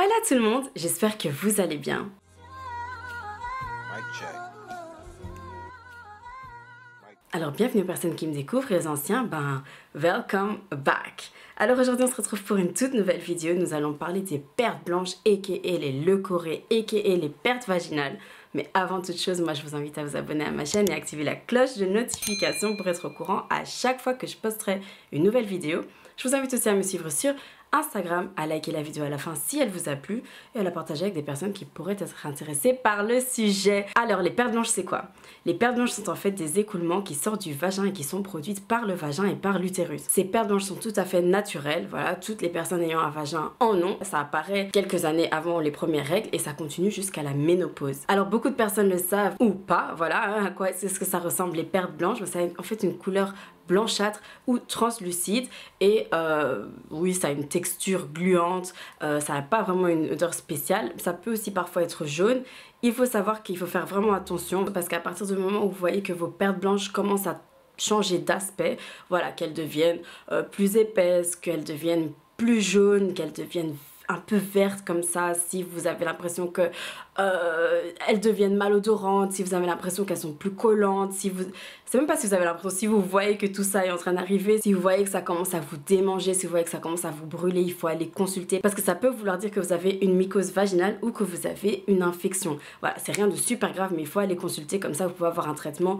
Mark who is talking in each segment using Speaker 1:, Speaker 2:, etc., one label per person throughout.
Speaker 1: Hola tout le monde, j'espère que vous allez bien. Alors bienvenue aux personnes qui me découvrent et aux anciens, welcome back. Alors aujourd'hui on se retrouve pour une toute nouvelle vidéo, nous allons parler des pertes blanches aka les leucorrhées aka les pertes vaginales. Mais avant toute chose, moi je vous invite à vous abonner à ma chaîne et activer la cloche de notification pour être au courant à chaque fois que je posterai une nouvelle vidéo. Je vous invite aussi à me suivre sur Instagram, à liker la vidéo à la fin si elle vous a plu et à la partager avec des personnes qui pourraient être intéressées par le sujet. Alors les pertes blanches c'est quoi? Les pertes blanches sont en fait des écoulements qui sortent du vagin et qui sont produites par le vagin et par l'utérus. Ces pertes blanches sont tout à fait naturelles, voilà, toutes les personnes ayant un vagin en ont. Ça apparaît quelques années avant les premières règles et ça continue jusqu'à la ménopause. Alors beaucoup de personnes le savent ou pas, voilà, à quoi est-ce que ça ressemble les pertes blanches? Ça a en fait une couleur blanchâtre ou translucide et oui ça a une texture gluante, ça n'a pas vraiment une odeur spéciale, ça peut aussi parfois être jaune. Il faut savoir qu'il faut faire vraiment attention parce qu'à partir du moment où vous voyez que vos pertes blanches commencent à changer d'aspect, voilà, qu'elles deviennent plus épaisses, qu'elles deviennent plus jaunes, qu'elles deviennent un peu vertes comme ça, si vous avez l'impression que elles deviennent malodorantes, si vous avez l'impression qu'elles sont plus collantes, si vous... C'est même pas si vous avez l'impression, si vous voyez que tout ça est en train d'arriver, si vous voyez que ça commence à vous démanger, si vous voyez que ça commence à vous brûler, il faut aller consulter parce que ça peut vouloir dire que vous avez une mycose vaginale ou que vous avez une infection. Voilà, c'est rien de super grave mais il faut aller consulter, comme ça vous pouvez avoir un traitement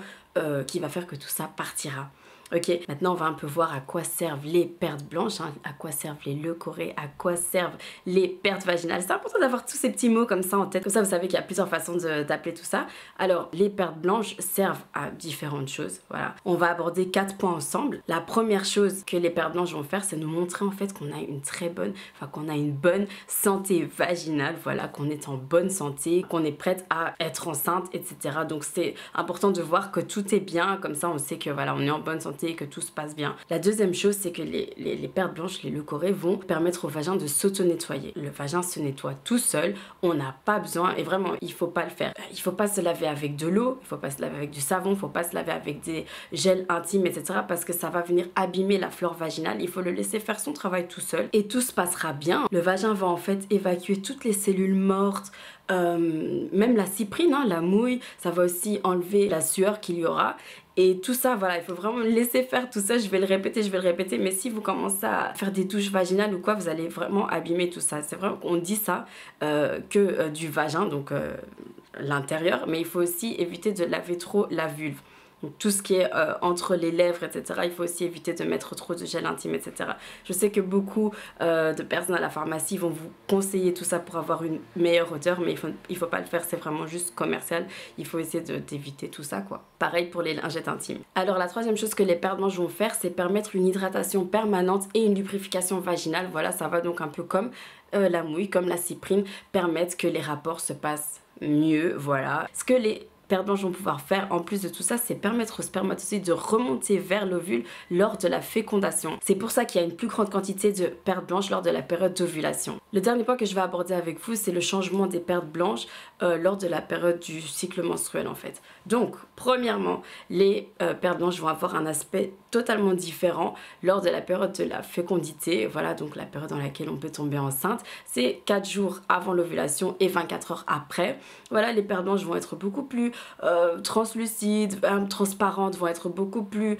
Speaker 1: qui va faire que tout ça partira. Ok, maintenant on va un peu voir à quoi servent les pertes blanches, hein, à quoi servent les leucorrhées, à quoi servent les pertes vaginales. C'est important d'avoir tous ces petits mots comme ça en tête, comme ça vous savez qu'il y a plusieurs façons d'appeler tout ça. Alors les pertes blanches servent à différentes choses, voilà. On va aborder 4 points ensemble. La première chose que les pertes blanches vont faire, c'est nous montrer en fait qu'on a une très bonne, qu'on a une bonne santé vaginale, voilà, qu'on est en bonne santé, qu'on est prête à être enceinte, etc. Donc c'est important de voir que tout est bien, comme ça on sait que voilà, on est en bonne santé et que tout se passe bien. La deuxième chose, c'est que les pertes blanches, les leucorrhées vont permettre au vagin de s'auto-nettoyer. Le vagin se nettoie tout seul, on n'a pas besoin, et vraiment, il faut pas le faire. Il faut pas se laver avec de l'eau, il faut pas se laver avec du savon, il faut pas se laver avec des gels intimes, etc. parce que ça va venir abîmer la flore vaginale. Il faut le laisser faire son travail tout seul et tout se passera bien. Le vagin va en fait évacuer toutes les cellules mortes, même la cyprine, hein, la mouille, ça va aussi enlever la sueur qu'il y aura. Et tout ça, voilà, il faut vraiment laisser faire tout ça. Je vais le répéter, mais si vous commencez à faire des douches vaginales ou quoi, vous allez vraiment abîmer tout ça. C'est vrai qu'on dit ça que du vagin, donc l'intérieur, mais il faut aussi éviter de laver trop la vulve. Donc, tout ce qui est entre les lèvres, etc. Il faut aussi éviter de mettre trop de gel intime, etc. Je sais que beaucoup de personnes à la pharmacie vont vous conseiller tout ça pour avoir une meilleure odeur, mais il faut pas le faire, c'est vraiment juste commercial. Il faut essayer d'éviter tout ça, quoi. Pareil pour les lingettes intimes. Alors la troisième chose que les pertes blanches vont faire, c'est permettre une hydratation permanente et une lubrification vaginale. Voilà, ça va donc un peu comme la mouille, comme la cyprine, permettre que les rapports se passent mieux, voilà. Ce que les pertes blanches vont pouvoir faire en plus de tout ça, c'est permettre aux spermatozoïdes de remonter vers l'ovule lors de la fécondation. C'est pour ça qu'il y a une plus grande quantité de pertes blanches lors de la période d'ovulation. Le dernier point que je vais aborder avec vous, c'est le changement des pertes blanches lors de la période du cycle menstruel en fait. Donc, premièrement, les pertes blanches vont avoir un aspect totalement différent lors de la période de la fécondité, voilà, donc la période dans laquelle on peut tomber enceinte. C'est 4 jours avant l'ovulation et 24 heures après. Voilà, les pertes blanches vont être beaucoup plus translucides, transparentes, vont être beaucoup plus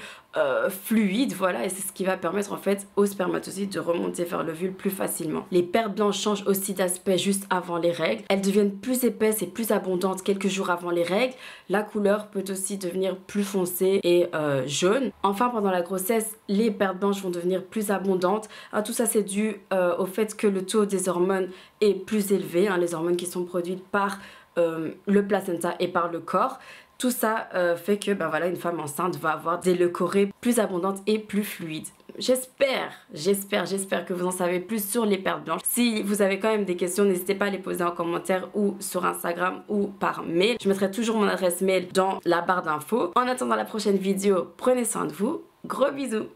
Speaker 1: fluides, voilà, et c'est ce qui va permettre en fait aux spermatozoïdes de remonter vers l'ovule plus facilement. Les pertes blanches changent aussi d'aspect juste avant les règles. Elles deviennent plus épaisses et plus abondantes quelques jours avant les règles. La couleur peut aussi devenir plus foncée et jaune. Enfin, pendant la grossesse, les pertes blanches vont devenir plus abondantes. Tout ça, c'est dû au fait que le taux des hormones est plus élevé, hein, les hormones qui sont produites par le placenta et par le corps. Tout ça fait que voilà, une femme enceinte va avoir des leucorrhées plus abondantes et plus fluides. J'espère que vous en savez plus sur les pertes blanches. Si vous avez quand même des questions, n'hésitez pas à les poser en commentaire ou sur Instagram ou par mail. Je mettrai toujours mon adresse mail dans la barre d'infos. En attendant la prochaine vidéo, prenez soin de vous. Gros bisous!